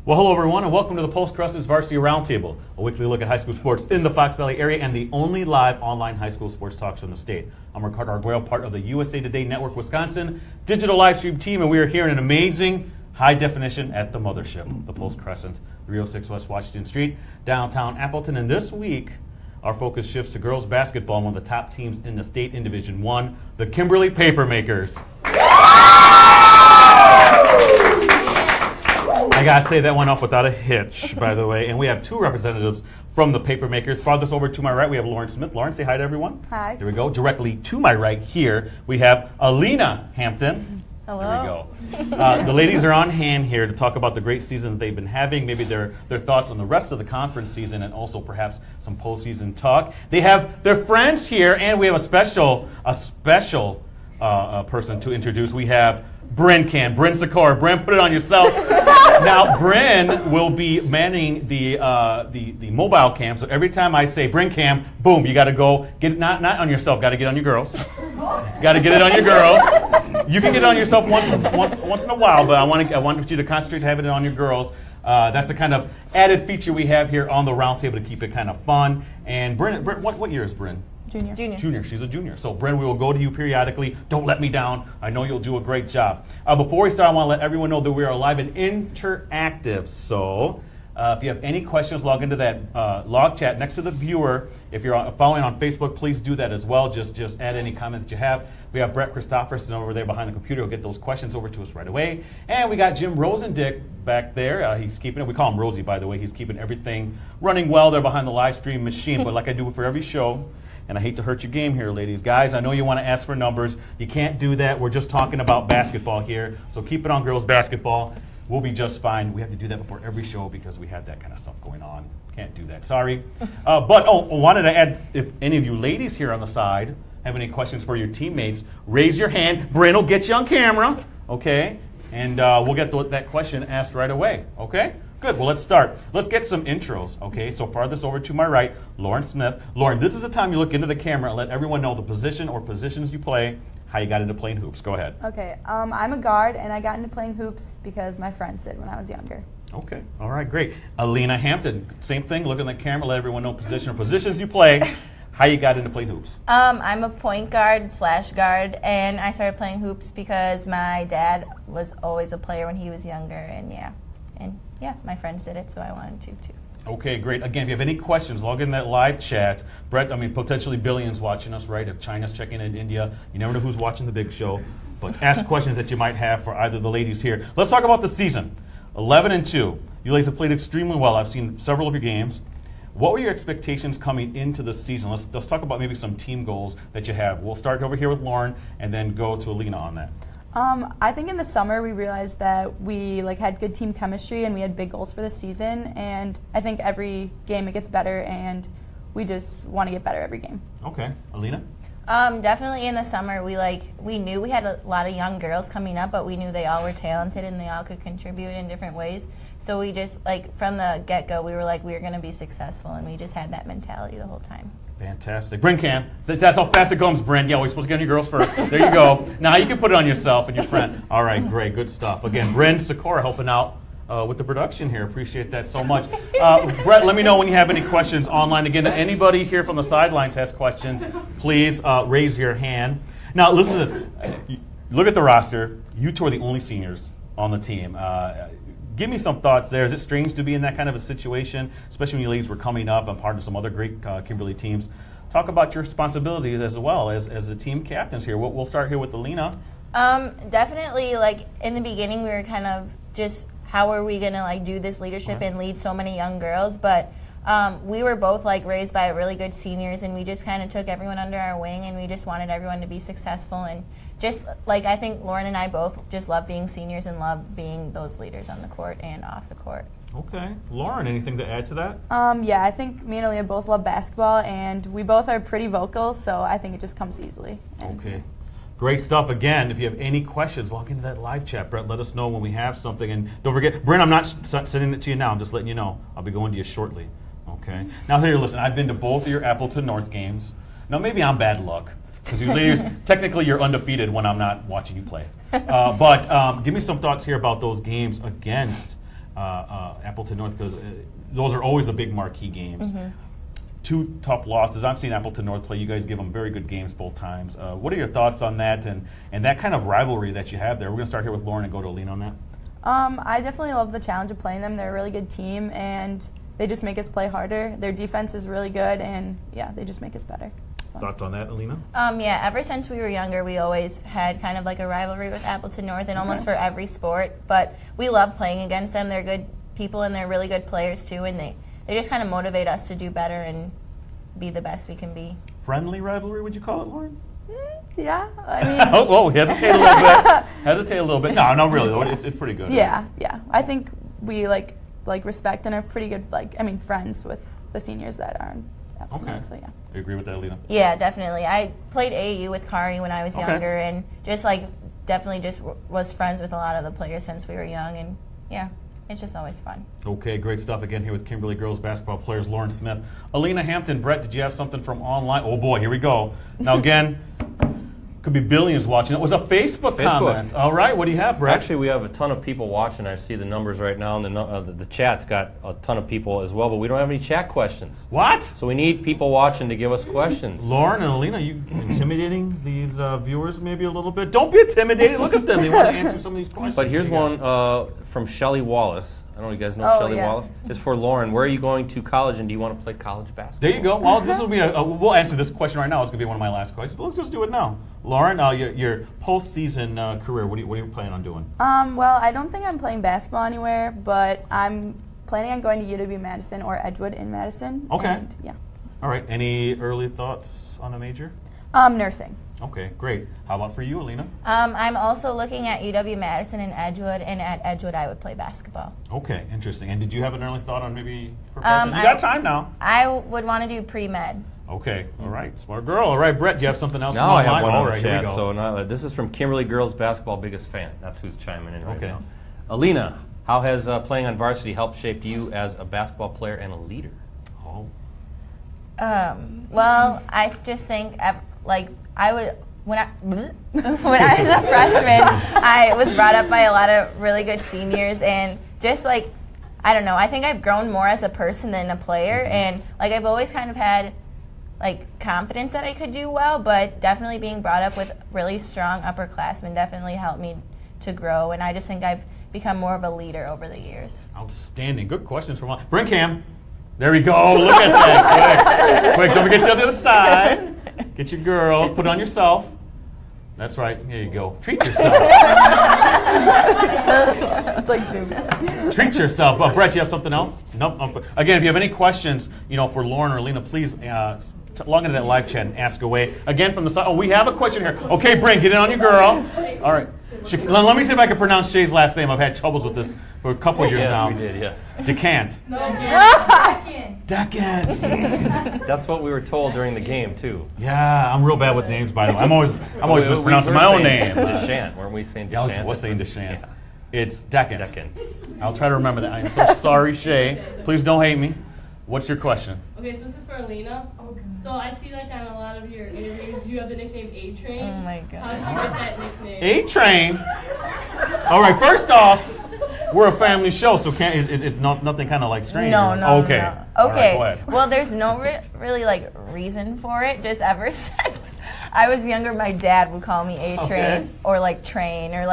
Well, hello everyone, and welcome to the Post-Crescent's Varsity Roundtable, a weekly look at high school sports in the Fox Valley area and the only live online high school sports talk show in the state. I'm Ricardo Arguello, part of the USA Today Network Wisconsin digital live stream team, and we are here in an amazing high definition at the mothership, the Post-Crescent, 306 West Washington Street, downtown Appleton. And this week, our focus shifts to girls basketball, one of the top teams in the state in Division I, the Kimberly Papermakers. I gotta say that went off without a hitch, by the way. And we have two representatives from the Papermakers. Farthest over to my right, we have Lauren Smith. Lauren, say hi to everyone. Hi. There we go. Directly to my right here, we have Alina Hampton. Hello. There we go. The ladies are on hand here to talk about the great season that they've been having, maybe their thoughts on the rest of the conference season, and also perhaps some postseason talk. They have their friends here, and we have a special person to introduce. We have Bryn Sikora. Bryn, put it on yourself. Now, Bryn will be manning the mobile cam. So every time I say Bryn Cam, boom, you got to go get it, not on yourself. Got to get on your girls. Got to get it on your girls. You can get it on yourself once in a while, but I want you to concentrate having it on your girls. That's the kind of added feature we have here on the roundtable to keep it kind of fun. And Bryn, what year is Bryn? Junior. She's a junior. So, Bryn, we will go to you periodically. Don't let me down. I know you'll do a great job. Before we start, I want to let everyone know that we are live and interactive. So, if you have any questions, log into that log chat next to the viewer. If you're following on Facebook, please do that as well. Just add any comment that you have. We have Brett Christopherson over there behind the computer. He'll get those questions over to us right away. And we got Jim Rosendick back there. He's keeping it. We call him Rosie, by the way. He's keeping everything running well there behind the live stream machine. But like I do for every show, and I hate to hurt your game here, ladies. Guys, I know you want to ask for numbers. You can't do that. We're just talking about basketball here. So keep it on girls basketball. We'll be just fine. We have to do that before every show because we have that kind of stuff going on. Can't do that. Sorry. But wanted to add, if any of you ladies here on the side have any questions for your teammates, raise your hand. Bryn will get you on camera, okay? And we'll get that question asked right away, okay? Good. Well, let's start. Let's get some intros, okay? So farthest over to my right, Lauren Smith. Lauren, this is the time you look into the camera and let everyone know the position or positions you play, how you got into playing hoops. Go ahead. Okay. I'm a guard, and I got into playing hoops because my friends did when I was younger. Okay. All right, great. Alina Hampton, same thing. Look in the camera, let everyone know position or positions you play, how you got into playing hoops. I'm a point guard / guard, and I started playing hoops because my dad was always a player when he was younger, and yeah, my friends did it, so I wanted to too. Okay, great. Again, if you have any questions, log in that live chat. Brett, potentially billions watching us, right? If China's checking in India, you never know who's watching the big show. But ask questions that you might have for either of the ladies here. Let's talk about the season. 11-2. You ladies have played extremely well. I've seen several of your games. What were your expectations coming into the season? Let's talk about maybe some team goals that you have. We'll start over here with Lauren and then go to Alina on that. I think in the summer we realized that we had good team chemistry and we had big goals for the season. And I think every game it gets better, and we just want to get better every game. Okay, Alina. Definitely in the summer we knew we had a lot of young girls coming up, but we knew they all were talented and they all could contribute in different ways. So we just from the get-go we were going to be successful, and we just had that mentality the whole time. Fantastic. Bryn Cam. That's how fast it comes, Bryn. Yeah, we're supposed to get on your girls first. There you go. Now you can put it on yourself and your friend. All right, great. Good stuff. Again, Bryn Sikora helping out with the production here. Appreciate that so much. Brett, let me know when you have any questions online. Again, anybody here from the sidelines has questions, please raise your hand. Now, listen to this. Look at the roster. You two are the only seniors on the team. Give me some thoughts there. Is it strange to be in that kind of a situation, especially when you ladies were coming up and part of some other great Kimberly teams? Talk about your responsibilities as well as the team captains here. We'll start here with Alina. Definitely, in the beginning, we were kind of just, how are we going to do this leadership and lead so many young girls? But we were both raised by really good seniors, and we just kind of took everyone under our wing, and we just wanted everyone to be successful. And just I think Lauren and I both just love being seniors and love being those leaders on the court and off the court. Okay. Lauren, anything to add to that? Yeah, I think me and Aaliyah both love basketball, and we both are pretty vocal, so I think it just comes easily. Okay. Great stuff. Again, if you have any questions, log into that live chat, Brett. Let us know when we have something. And don't forget, Bryn, I'm not sending it to you now. I'm just letting you know. I'll be going to you shortly. Okay. Now, here, listen, I've been to both of your Appleton North games. Now, maybe I'm bad luck. Because technically you're undefeated when I'm not watching you play. But give me some thoughts here about those games against Appleton North, because those are always the big marquee games. Mm-hmm. 2 tough losses. I've seen Appleton North play. You guys give them very good games both times. What are your thoughts on that and that kind of rivalry that you have there? We're going to start here with Lauren and go to Alina on that. I definitely love the challenge of playing them. They're a really good team, and they just make us play harder. Their defense is really good, and yeah, they just make us better. It's fun. Thoughts on that, Alina? Yeah, ever since we were younger, we always had kind of like a rivalry with Appleton North, and almost for every sport. But we love playing against them. They're good people, and they're really good players too, and they just kind of motivate us to do better and be the best we can be. Friendly rivalry, would you call it, Lauren? Yeah, I mean. oh, hesitate a little bit. Hesitate a little bit. No, really, though. It's pretty good. Yeah. I think we like respect and are pretty good, friends with the seniors that are in Appleton. Okay. So yeah. You agree with that, Alina? Yeah, definitely. I played AAU with Kari when I was younger, and just definitely just was friends with a lot of the players since we were young, and yeah. It's just always fun. Okay, great stuff again here with Kimberly girls basketball players Lauren Smith. Alina Hampton, Brett, did you have something from online? Oh boy, here we go. Now again, could be billions watching. It was a Facebook comment. All right, what do you have, Brett? Actually, we have a ton of people watching. I see the numbers right now, and the chat's got a ton of people as well, but we don't have any chat questions. What? So we need people watching to give us questions. Lauren and Alina, you intimidating these viewers maybe a little bit? Don't be intimidated. Look at them. They want to answer some of these questions. But here's one from Shelly Wallace. I don't know if you guys know Shelly Wallace. It's for Lauren. Where are you going to college, and do you want to play college basketball? There you go. Well, this will be we'll answer this question right now. It's going to be one of my last questions. But let's just do it now. Lauren, your postseason career, what are you planning on doing? Well, I don't think I'm playing basketball anywhere, but I'm planning on going to UW-Madison or Edgewood in Madison. Okay. And, yeah. All right. Any early thoughts on a major? Nursing. Okay, great. How about for you, Alina? I'm also looking at UW-Madison and Edgewood, and at Edgewood I would play basketball. Okay, interesting. And did you have an early thought on maybe professor? You got time now. I would want to do pre-med. Okay, all right. Smart girl. All right, Brett, do you have something else? Now I have one all on right, the here we chat. go. So this is from Kimberly girls basketball biggest fan. That's who's chiming in right Okay. now. Alina, how has playing on varsity helped shape you as a basketball player and a leader? Oh. Well, I just think I would. When I was a freshman, I was brought up by a lot of really good seniors, and just I don't know, I think I've grown more as a person than a player, and I've always kind of had confidence that I could do well, but definitely being brought up with really strong upperclassmen definitely helped me to grow, and I just think I've become more of a leader over the years. Outstanding. Good questions from Bring Cam. There we go. Look at that. Quick, don't forget to the other side. Get your girl. Put it on yourself. That's right. There you go. Treat yourself. It's like Zoom. Treat yourself. Brett, you have something else? Nope. Again, if you have any questions, for Lauren or Alina, please log into that live chat and ask away. Again, from the side. Oh, we have a question here. Okay, Brink, get it on your girl. All right. Let me see if I can pronounce Shay's last name. I've had troubles with this for a couple years now. Yes, we did, yes. Decant. No, Decant. That's what we were told during the game, too. Yeah, I'm real bad with names, by the way. I'm always mispronouncing my own name. Deshant, weren't we saying Deshant? Yeah, I was saying Deshant. Yeah. It's Decant. Decant. I'll try to remember that. I'm so sorry, Shay. Please don't hate me. What's your question? Okay, so this is for Alina. So I see on a lot of your interviews, you have the nickname A-Train. Oh my God. How did you get that nickname? A-Train. All right, first off, we're a family show, so it's nothing kind of strange. No. Okay. No. All Okay. right, go ahead. Well, there's no really reason for it. Just ever since I was younger, my dad would call me A-Train Okay. or Train or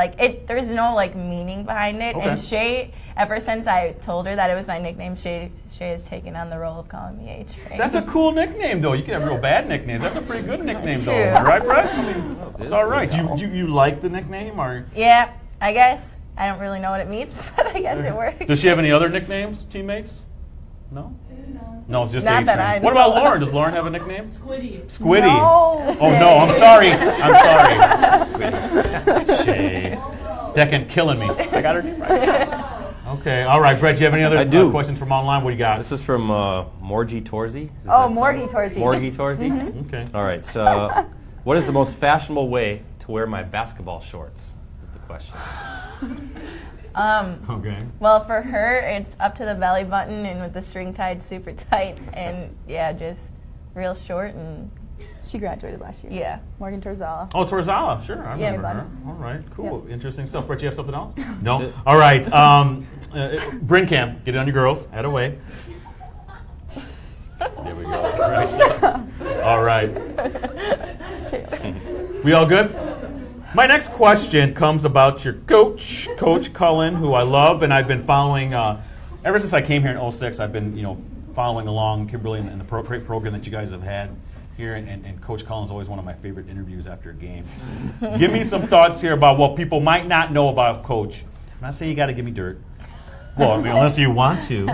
There's no meaning behind it. Okay. And Shay, ever since I told her that it was my nickname, Shay has taken on the role of calling me A-Train. That's a cool nickname, though. You can have real bad nicknames. That's a pretty good nickname, though. True. Right, Brett? I mean, it's all right. You like the nickname, or? Yeah, I guess. I don't really know what it means, but I guess it works. Does she have any other nicknames, teammates? No? No, it's just Not A-Train. that I What know about Lauren? of. Does Lauren have a nickname? Squiddy. Squiddy. No, Oh, no, I'm sorry. I'm sorry. Shay. Deccan killing me. I got her name right. Okay, all right, Brett, do you have any other I do. questions from online? What do you got? This is from Morgie Torzy. Morgie Torzy. Morgie Torzy? Okay. All right, so what is the most fashionable way to wear my basketball shorts is the question. Okay. Well, for her, it's up to the belly button and with the string tied super tight, and yeah, just real short and She graduated last year. Yeah. Morgan Torzala. Oh, Torzala, sure. I Yeah, remember bud. her. All right, cool. Yep. Interesting stuff. Brett, you have something else? No? That's it. All right. Bryn Cam, get it on your girls. Head away. There we go. All right. We all good? My next question comes about your coach, Coach Cullen, who I love, and I've been following ever since I came here in 06. I've been, following along Kimberly and the great program that you guys have had here, and Coach Cullen is always one of my favorite interviews after a game. Give me some thoughts here about what people might not know about Coach. I'm not saying you got to give me dirt. Well, I mean, unless you want to.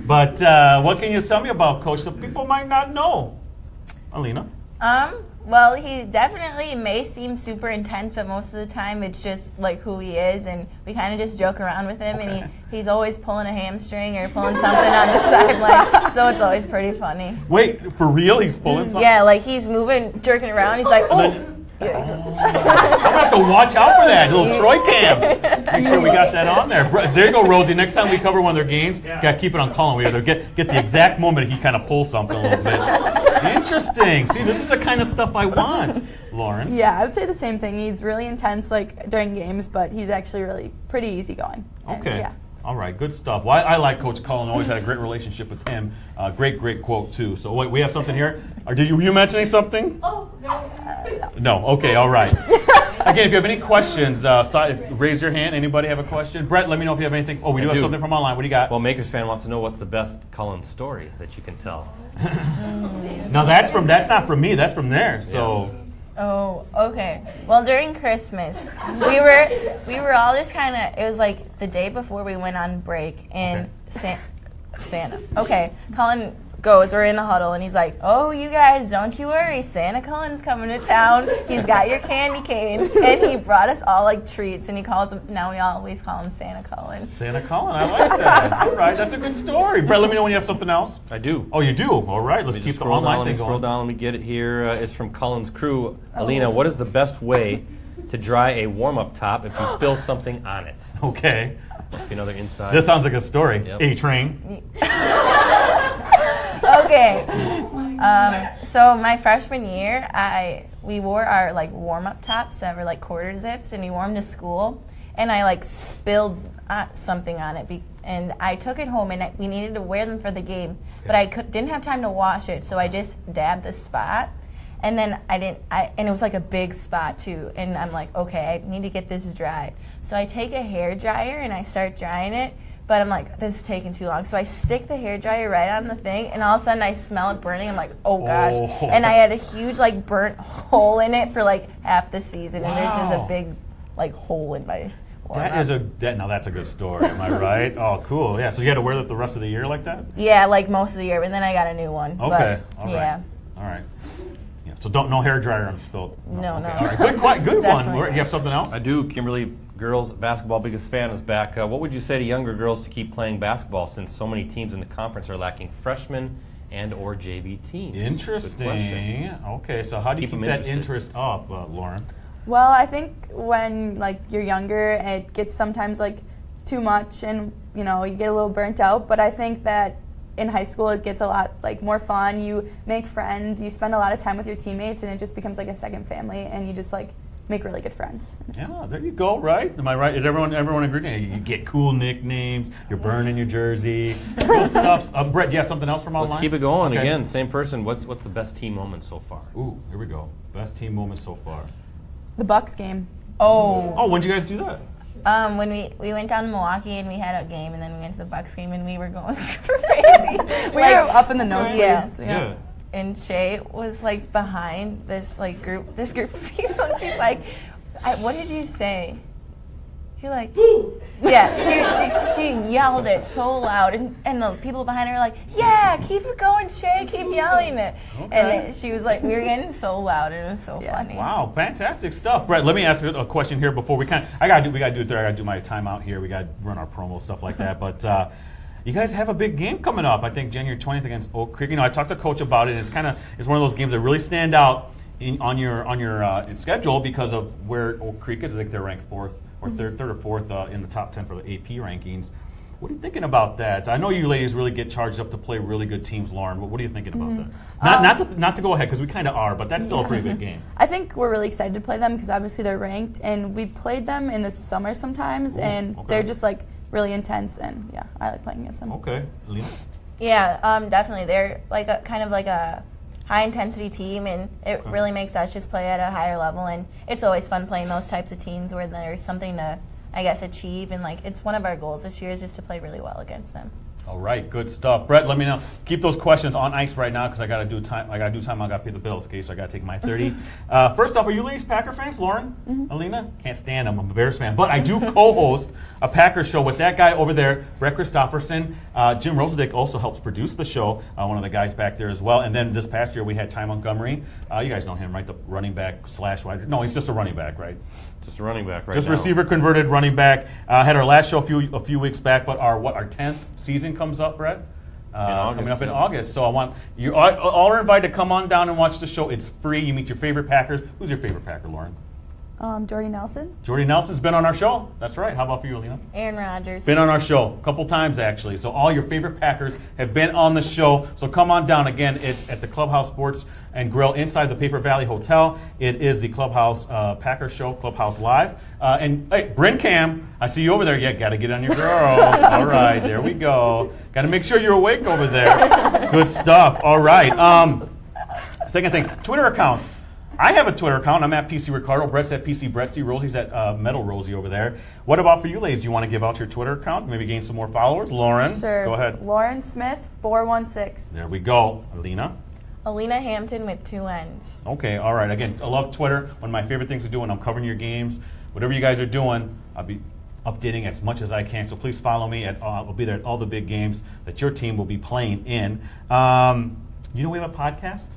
But what can you tell me about Coach that people might not know? Alina? Well, he definitely may seem super intense, but most of the time it's just like who he is, and we kind of just joke around with him, Okay. and he's always pulling a hamstring or pulling something on the sideline, so it's always pretty funny. Wait, for real? He's pulling something? Yeah, like he's moving, jerking around, he's like, oh! I'm going to have to watch out for that, little Troy cam. Make sure we got that on there. There you go, Rosie. Next time we cover one of their games, got to keep it on Cullen. We got to get the exact moment he kind of pulls something a little bit. Interesting. See, this is the kind of stuff I want, Lauren. Yeah, I would say the same thing. He's really intense during games, but he's actually really pretty easygoing. And, Okay. yeah. All right, good stuff. Well, I like Coach Cullen. Always had a great relationship with him. Great quote, too. So, wait, we have something here? Or were you mentioning something? Oh, no. No. Okay, all right. Again, if you have any questions, raise your hand. Anybody have a question? Brett, let me know if you have anything. Oh, we do have something from online. What do you got? Well, Makers fan wants to know what's the best Cullen story that you can tell. No, that's not from me. That's from there. So. Yes. Oh, okay. Well, during Christmas, we were all just kind of, it was like the day before we went on break, and Santa. Okay, Cullen goes, we're in the huddle, and he's like, oh, you guys, don't you worry, Santa Cullen's coming to town. He's got your candy canes, and he brought us all like treats, and he calls him, now we always call him Santa Cullen. Santa Cullen, I like that. All right, that's a good story. Brett, let me know when you have something else. I do. Oh, you do? All right, let's Let me keep just the scroll online down. Let me thing scroll going. down. Let me get it here. It's from Cullen's crew. Alina, what is the best way to dry a warm-up top if you spill something on it? Okay. Must be another inside. This sounds like a story. Yep. A-Train. Okay. So my freshman year, we wore our like warm-up tops that were like quarter zips, and we wore them to school. And I like spilled something on it, and I took it home, and we needed to wear them for the game, but I didn't have time to wash it, so I just dabbed the spot. And then and it was like a big spot too. And I'm like, okay, I need to get this dried. So I take a hair dryer and I start drying it. But I'm like, this is taking too long. So I stick the hair dryer right on the thing, and all of a sudden I smell it burning. I'm like, oh gosh. Oh. And I had a huge like burnt hole in it for like half the season. And there's just Wow. a big like hole in my Now that's a good story. Am I right? Oh, cool. Yeah. So you had to wear that the rest of the year like that? Yeah, like most of the year. And then I got a new one. Okay. But, All right. yeah. All right. Yeah. So no hair dryer on spilled. No, Okay. no. All right. Good one. Definitely. You have something else? I do. Kimberly, girls basketball biggest fan, is back. What would you say to younger girls to keep playing basketball since so many teams in the conference are lacking freshmen and or JV teams? Good question. Interesting. Okay. So how do you Keep keep 'em that interested. interest up, Lauren? Well, I think when like you're younger, it gets sometimes like too much, and you get a little burnt out. But I think that in high school it gets a lot like more fun. You make friends, you spend a lot of time with your teammates, and it just becomes like a second family, and you just like make really good friends. Yeah, there you go, right? Am I right? Is everyone agree? You get cool nicknames, you're burning your jersey, cool stuff. Brett, do you have something else from online? Let's keep it going. Okay. Again, same person. What's the best team moment so far? Ooh, here we go. Best team moment so far. The Bucks game. Oh, when did you guys do that? When we went down to Milwaukee and we had a game, and then we went to the Bucks game, and we were going crazy. We were up in the nosebleeds. Yeah. And Shay was like behind this group of people, and she's like, "What did you say?" You're like, "Boo!" Yeah, she yelled it so loud, and the people behind her were like, "Yeah, keep it going, Shay, keep yelling it." Okay. And then she was like, we were getting so loud, and it was so funny. Wow, fantastic stuff, Brett. Let me ask you a question here before we we gotta do it there. I gotta do my timeout here. We gotta run our promo stuff like that, but. You guys have a big game coming up. I think January 20th against Oak Creek. I talked to Coach about it. And it's one of those games that really stand out on your schedule because of where Oak Creek is. I think they're ranked fourth or third or fourth in the top 10 for the AP rankings. What are you thinking about that? I know you ladies really get charged up to play really good teams, Lauren. What are you thinking about that? Not to go ahead, because we kind of are, but that's still a pretty big game. I think we're really excited to play them because obviously they're ranked, and we played them in the summer sometimes, and they're just like really intense, and yeah, I like playing against them. Okay, Alina? Yeah, definitely. They're like kind of like a high intensity team, and it really makes us just play at a higher level, and it's always fun playing those types of teams where there's something to, I guess, achieve, and like it's one of our goals this year is just to play really well against them. All right, good stuff. Brett, let me know. Keep those questions on ice right now because I got to do time. I got to pay the bills, okay? So I got to take my 30. First off, are you ladies Packer fans? Lauren? Alina? Can't stand them. I'm a Bears fan. But I do co-host a Packer show with that guy over there, Brett Christopherson. Jim Rosadick also helps produce the show, one of the guys back there as well. And then this past year we had Ty Montgomery. You guys know him, right? The running back / wide. No, he's just a running back, right? Just a running back right Just now. receiver converted running back. Had our last show a few weeks back, but our 10th season comes up, Brett? Coming up in August. So I want you all are invited to come on down and watch the show. It's free. You meet your favorite Packers. Who's your favorite Packer, Lauren? Jordy Nelson. Jordy Nelson's been on our show. That's right. How about for you, Alina? Aaron Rodgers. Been on our show a couple times, actually. So all your favorite Packers have been on the show. So come on down. Again, it's at the Clubhouse Sports and Grill inside the Paper Valley Hotel. It is the Clubhouse Packer Show, Clubhouse Live. And hey, Bryn Cam, I see you over there. Yeah, got to get on your girl. All right, there we go. Got to make sure you're awake over there. Good stuff. All right. Second thing, Twitter accounts. I have a Twitter account. I'm at PC Ricardo. Brett's at PC Brettsy. Rosie's at Metal Rosie over there. What about for you ladies? Do you want to give out your Twitter account? Maybe gain some more followers? Lauren? Sure. Go ahead. Lauren Smith 416. There we go. Alina? Alina Hampton with 2 N's. Okay, all right. Again, I love Twitter. One of my favorite things to do when I'm covering your games. Whatever you guys are doing, I'll be updating as much as I can. So please follow me. I'll be there at all the big games that your team will be playing in. You know we have a podcast?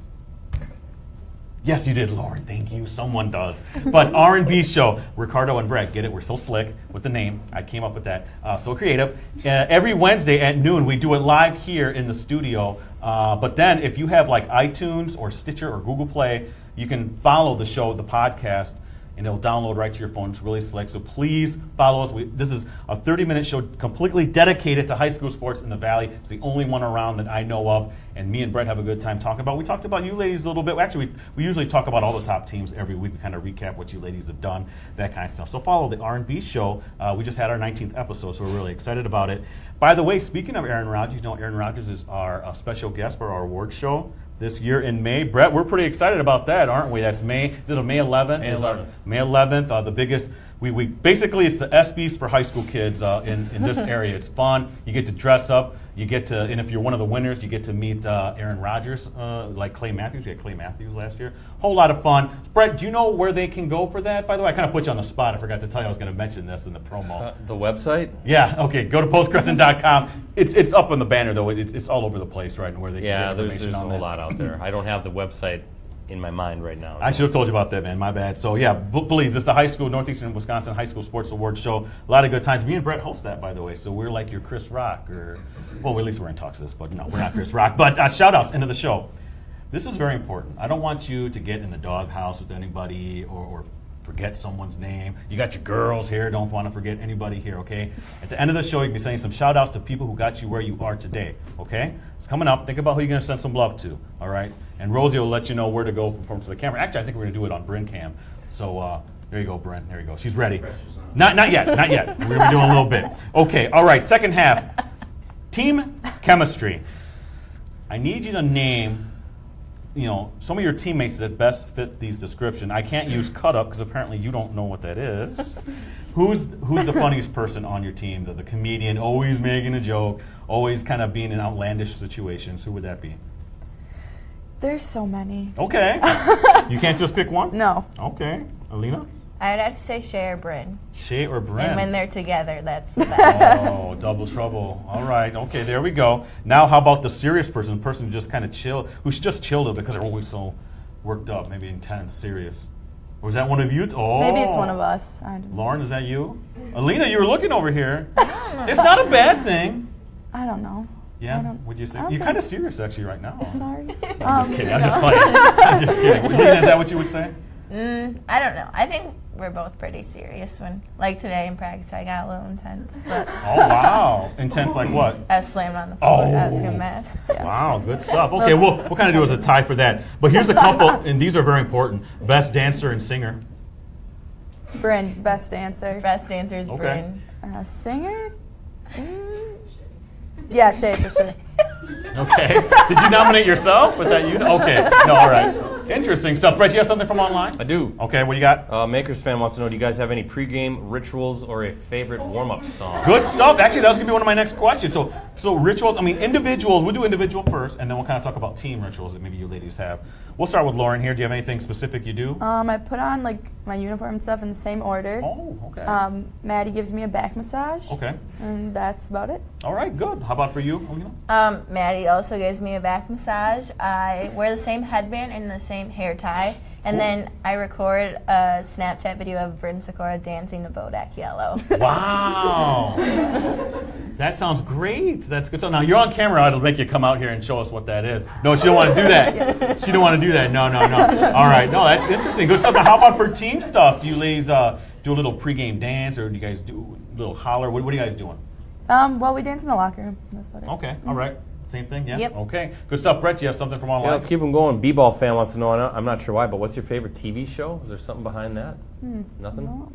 Yes, you did, Lauren. Thank you. Someone does. But R&B show, Ricardo and Brett. Get it? We're so slick with the name. I came up with that. So creative. Every Wednesday at noon, we do it live here in the studio. But then if you have like iTunes or Stitcher or Google Play, you can follow the show, the podcast, and it'll download right to your phone. It's really slick. So please follow us. This is a 30-minute show completely dedicated to high school sports in the Valley. It's the only one around that I know of. And me and Brett have a good time talking about. We talked about you ladies a little bit. Actually, we usually talk about all the top teams every week. We kind of recap what you ladies have done, that kind of stuff. So follow the R&B show. We just had our 19th episode, so we're really excited about it. By the way, speaking of Aaron Rodgers, you know Aaron Rodgers is our special guest for our award show this year in May. Brett, we're pretty excited about that, aren't we? That's May. Is it May 11th? May 11th. The biggest. We basically it's the ESPYs for high school kids in this area. It's fun. You get to dress up. You get to, and if you're one of the winners, you get to meet Aaron Rodgers, like Clay Matthews. We had Clay Matthews last year. Whole lot of fun. Brett, do you know where they can go for that? By the way, I kind of put you on the spot. I forgot to tell you I was going to mention this in the promo. The website? Yeah. Okay. Go to postcrescent.com. It's up on the banner though. It's all over the place, right? And where they can get information there's on a whole lot out there. I don't have the website in my mind right now. I should have told you about that, man. My bad. So yeah, please, it's the high school, Northeastern Wisconsin High School Sports Awards show. A lot of good times. Me and Brett host that, by the way. So we're like your Chris Rock, or well, at least we're in talks this, but no, we're not Chris Rock. But shout outs, end of the show. This is very important. I don't want you to get in the doghouse with anybody or forget someone's name. You got your girls here. Don't want to forget anybody here, okay? At the end of the show, you can be sending some shout outs to people who got you where you are today, okay? It's coming up. Think about who you're going to send some love to, all right? And Rosie will let you know where to go from to the camera. Actually, I think we're going to do it on Bryn Cam. So there you go, Bryn. There you go. She's ready. Not yet. Not yet. We're going to be doing a little bit. Okay, all right. Second half. Team chemistry. I need you to name some of your teammates that best fit these description. I can't use cut up because apparently you don't know what that is. Who's the funniest person on your team? The comedian, always making a joke, always kind of being in outlandish situations. Who would that be? There's so many. Okay. You can't just pick one? No. Okay. Alina? I would have to say Shay or Bryn. Shay or Bryn? And when they're together, that's the best. Oh, double trouble. All right. Okay, there we go. Now how about the serious person, the person who just kind of chill, who's just chilled because they're always so worked up, maybe intense, serious. Or is that one of you? Oh. Maybe it's one of us. I don't know. Lauren, is that you? Alina, you were looking over here. It's not a bad thing. I don't know. Yeah? Would you say? You're kind of serious actually right now. Sorry. No, I'm just kidding. I'm just playing. I'm just kidding. Alina, is that what you would say? I don't know. I think we're both pretty serious when, like today in practice, I got a little intense. But Oh, wow. Intense like what? I was slammed on the floor. I was Oh. getting mad. Wow, good stuff. Okay, we'll kind of do as a tie for that. But here's a couple, and these are very important. Best dancer and singer. Bryn's best dancer. Best dancer is Okay. Bryn. Singer? Yeah, Shay for sure. Okay. Did you nominate yourself? Was that you? Okay. No, all right. Interesting stuff. Brett, you have something from online? I do. Okay, what do you got? Makers fan wants to know, do you guys have any pregame rituals or a favorite warm-up song? Good stuff. Actually, that was going to be one of my next questions. So rituals, I mean, individuals, we'll do individual first, and then we'll kind of talk about team rituals that maybe you ladies have. We'll start with Lauren here. Do you have anything specific you do? I put on like my uniform and stuff in the same order. Oh, okay. Maddie gives me a back massage. Okay. And that's about it. All right, good. How about for you, Alina? Maddie also gives me a back massage. I wear the same headband and the same hair tie. And then I record a Snapchat video of Bryn Sikora dancing to Bodak Yellow. Wow. That sounds great. That's good. So now you're on camera. It'll make you come out here and show us what that is. No, she don't want to do that. She don't want to do that. No. All right. No, that's interesting. Good stuff. Now, how about for team stuff? Do you ladies do a little pregame dance, or do you guys do a little holler? What are you guys doing? Well, we dance in the locker room. That's about it. Okay. All right. Same thing. Yeah. Yep. Okay. Good stuff. Brett, do you have something from online? Yeah, let's keep them going. B-ball fan wants to know, I'm not sure why, but what's your favorite TV show? Is there something behind that? Nothing?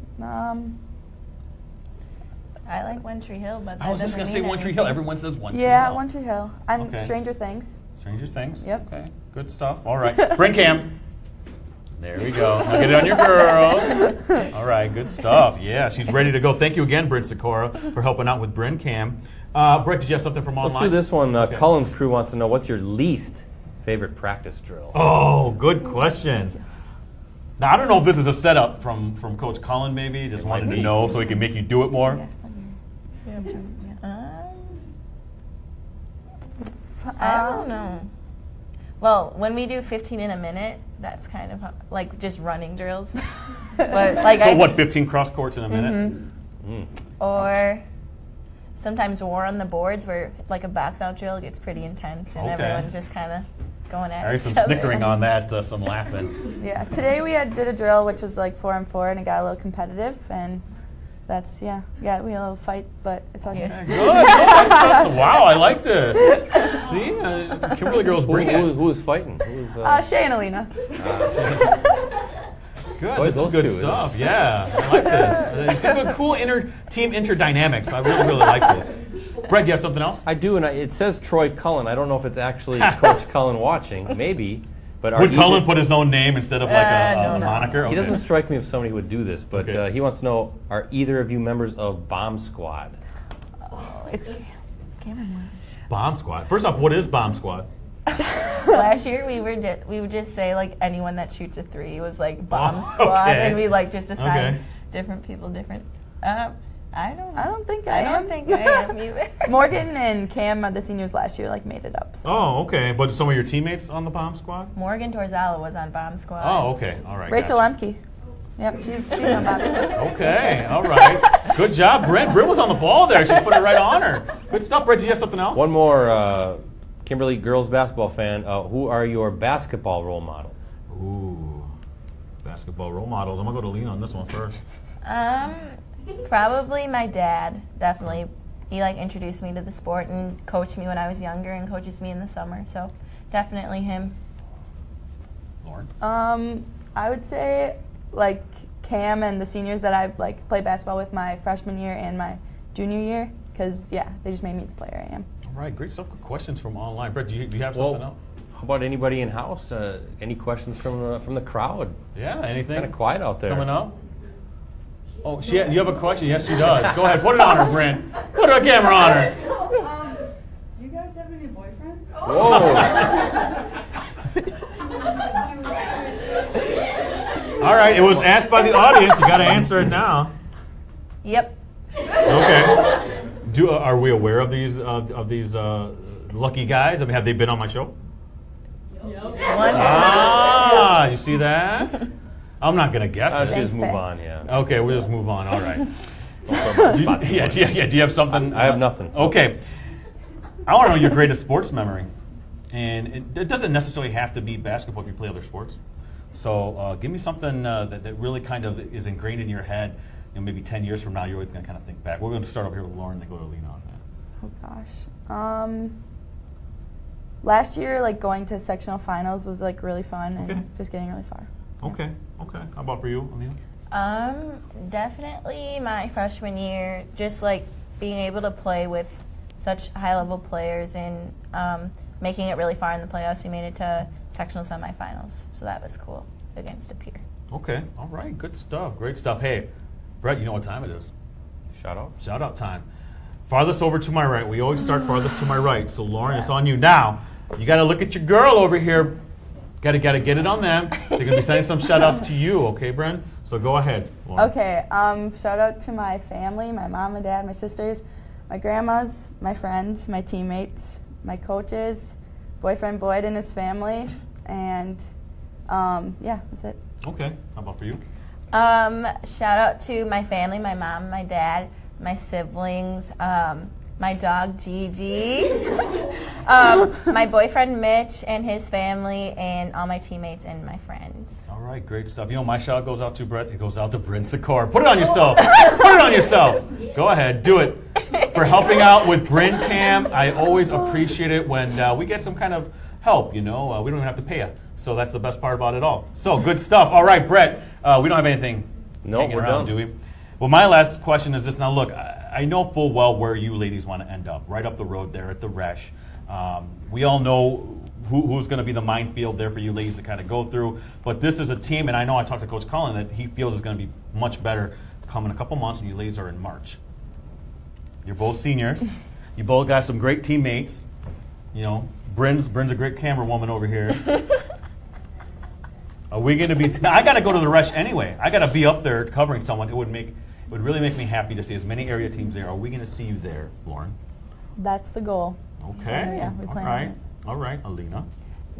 I like One Tree Hill, but I was just going to say One Tree Hill. Everyone says One Tree Yeah, Hill. One Tree Hill. I'm Okay. Stranger Things. Stranger Things. Yep. Okay. Good stuff. All right. Bryn Cam. There we go. Now get it on your girls. All right. Good stuff. Yeah, she's ready to go. Thank you again, Bryn Sikora, for helping out with Bryn Cam. Brett, did you have something from online? Let's do this one. Okay. Cullen's crew wants to know, what's your least favorite practice drill? Oh, good question. Now, I don't know if this is a setup from Coach Cullen, maybe. Just It wanted might to be. know so he can make you do it more. I don't know. Well, when we do 15 in a minute, that's kind of like just running drills. But like So what, 15 cross courts in a minute? Or sometimes war on the boards where like a box out drill gets pretty intense and Okay. everyone's just kind of going at There's each some other. snickering on that, some laughing. Yeah. Today we did a drill which was like 4-on-4 and it got a little competitive and that's we had a little fight, but it's all good. Yeah, good. No, that's wow, I like this. See, Kimberly girls bring it. Who was fighting? Who was, Shay and Alina. Good, Boys, this is those good two. stuff. Yeah, I like this. You see good, cool team interdynamics. I really like this. Brett, do you have something else? I do, and it says Troy Cullen. I don't know if it's actually Coach Cullen watching, maybe. But Would Cullen put his own name instead of like a no. moniker? He doesn't strike me as somebody who would do this, but Okay. he wants to know, are either of you members of Bomb Squad? Oh, it's Cameron. Bomb Squad. First off, what is Bomb Squad? Last year we would just say like anyone that shoots a three was like bomb Oh, squad, okay. and we like just assign Okay. different people different. I don't think I I don't am. think I am either. Morgan and Cam, the seniors last year, like made it up. So. Oh, okay. But some of your teammates on the Bomb Squad? Morgan Torzala was on bomb squad. Oh, okay. All right. Rachel gotcha. Lemke. Yep, she's on Bob. Okay, all right. Good job, Brent. Brent was on the ball there. She put it right on her. Good stuff, Brent. Do you have something else? One more, Kimberly, girls basketball fan. Who are your basketball role models? Ooh, basketball role models. I'm going to go to Lena on this one first. Probably my dad. Definitely, he like introduced me to the sport and coached me when I was younger, and coaches me in the summer. So definitely him. Lauren? I would say like Cam and the seniors that I like played basketball with my freshman year and my junior year, because yeah, they just made me the player I am. All right, great stuff. Good questions from online. Brett, do you have something else? How about anybody in house? Any questions from the crowd? Yeah, anything? Kind of quiet out there. Coming up? Oh, do you have a question? Yes, she does. Go ahead. Put it on her, Brent. Put a camera on her. Do you guys have any boyfriends? Whoa! All right, it was asked by the audience. You got to answer it now. Yep. Okay. Are we aware of these lucky guys? I mean, have they been on my show? Ah, you see that? I'm not gonna guess it. Just move Faye. on, yeah. Okay, we'll just move on. All right. Do you have something? I have nothing. Okay. I want to know your greatest sports memory, and it doesn't necessarily have to be basketball if you play other sports. So give me something that really kind of is ingrained in your head. Maybe 10 years from now, you're always going to kind of think back. We're going to start over here with Lauren, then go to Alina on that. Oh gosh. Last year, like going to sectional finals was like really fun and just getting really far. Okay. How about for you, Alina? Definitely my freshman year, just like being able to play with such high-level players and making it really far in the playoffs. We made it to sectional semifinals, so that was cool against a peer. Okay, all right, good stuff, great stuff. Hey, Brett, you know what time it is? Shout out time. Farthest over to my right. We always start farthest to my right. So Lauren, it's on you now. You got to look at your girl over here. Got to get it on them. They're gonna be sending some shout outs to you, okay, Bren? So go ahead, Lauren. Okay. Shout out to my family, my mom and dad, my sisters, my grandmas, my friends, my teammates, my coaches, boyfriend Boyd and his family, and yeah, that's it. Okay. How about for you? Shout out to my family, my mom, my dad, my siblings, my dog Gigi, my boyfriend Mitch and his family, and all my teammates and my friends. All right, great stuff. My shout out goes out to Brett. It goes out to Bryn Sikor. Put it on yourself. Put it on yourself. Go ahead, do it. For helping out with Bryn Cam, I always appreciate it when we get some kind of help. We don't even have to pay you. So that's the best part about it all. So good stuff. All right, Brett, we don't have anything hanging around, do we? Well, my last question is this. Now, look, I know full well where you ladies want to end up, right up the road there at the Resch. We all know who's going to be the minefield there for you ladies to kind of go through. But this is a team, and I know I talked to Coach Cullen that he feels is going to be much better come in a couple months when you ladies are in March. You're both seniors. You both got some great teammates. Bryn's a great camera woman over here. Are we going to be? Now I got to go to the Resch anyway. I got to be up there covering someone. It would really make me happy to see as many area teams there. Are we going to see you there, Lauren? That's the goal. Okay. Yeah, we plan on it. All right, Alina.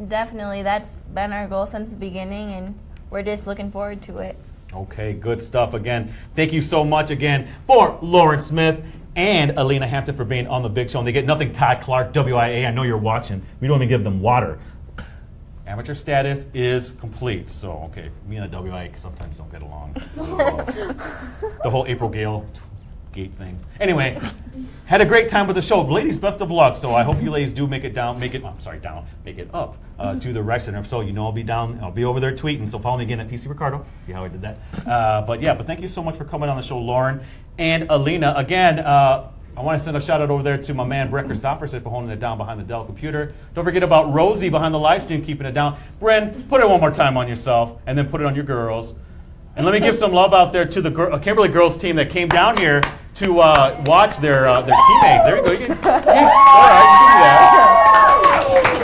Definitely, that's been our goal since the beginning, and we're just looking forward to it. Okay, good stuff. Again, thank you so much again for Lauren Smith and Alina Hampton for being on the big show. And they get nothing. Todd Clark, WIA. I know you're watching. We don't even give them water. Amateur status is complete. So, okay, me and the WIA sometimes don't get along. The whole April Gate thing. Anyway, had a great time with the show. Ladies, best of luck. So I hope you ladies do make it up to the Resch Center. If so, I'll be down. I'll be over there tweeting. So follow me again at PC Ricardo. See how I did that. But thank you so much for coming on the show, Lauren and Alina. Again, I want to send a shout out over there to my man Brecker Sofferson for holding it down behind the Dell computer. Don't forget about Rosie behind the live stream keeping it down. Bren, put it one more time on yourself and then put it on your girls. And let me give some love out there to the Kimberly girls team that came down here to watch their teammates. There you go. All right, you can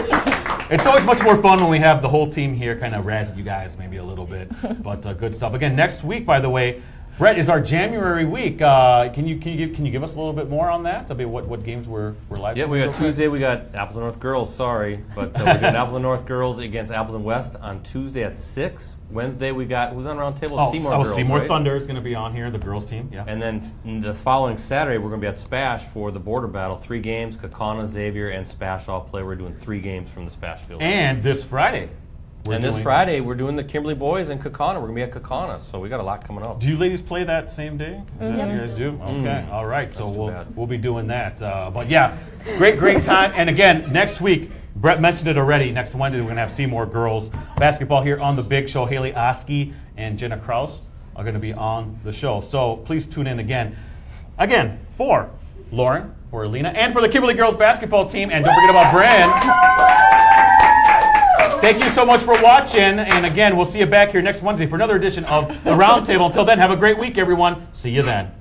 do that. It's always much more fun when we have the whole team here kind of razz you guys maybe a little bit. But good stuff. Again, next week, by the way, Brett, is our January week. Can you give us a little bit more on that? I mean, what games we're live? Yeah, we got Tuesday. We got Appleton North girls. Sorry, but we're doing Appleton North girls against Appleton West on Tuesday at 6. Wednesday we got who's on Roundtable? Seymour girls. Seymour right? Thunder is going to be on here, the girls team. Yeah. And then the following Saturday we're going to be at Spash for the border battle. 3 games. Kakana, Xavier, and Spash all play. We're doing 3 games from the Spash field. And this Friday. This Friday, we're doing the Kimberly boys and Kakana. We're going to be at Kakana, so we got a lot coming up. Do you ladies play that same day? Is that what you guys do? Okay, all right. So we'll be doing that. But yeah, great time. And again, next week, Brett mentioned it already. Next Wednesday, we're going to have Seymour girls basketball here on the big show. Haley Oski and Jenna Kraus are going to be on the show. So please tune in again. Again, for Lauren, for Alina, and for the Kimberly girls basketball team. And don't forget about Bren. Thank you so much for watching, and again, we'll see you back here next Wednesday for another edition of The Roundtable. Until then, have a great week, everyone. See you then.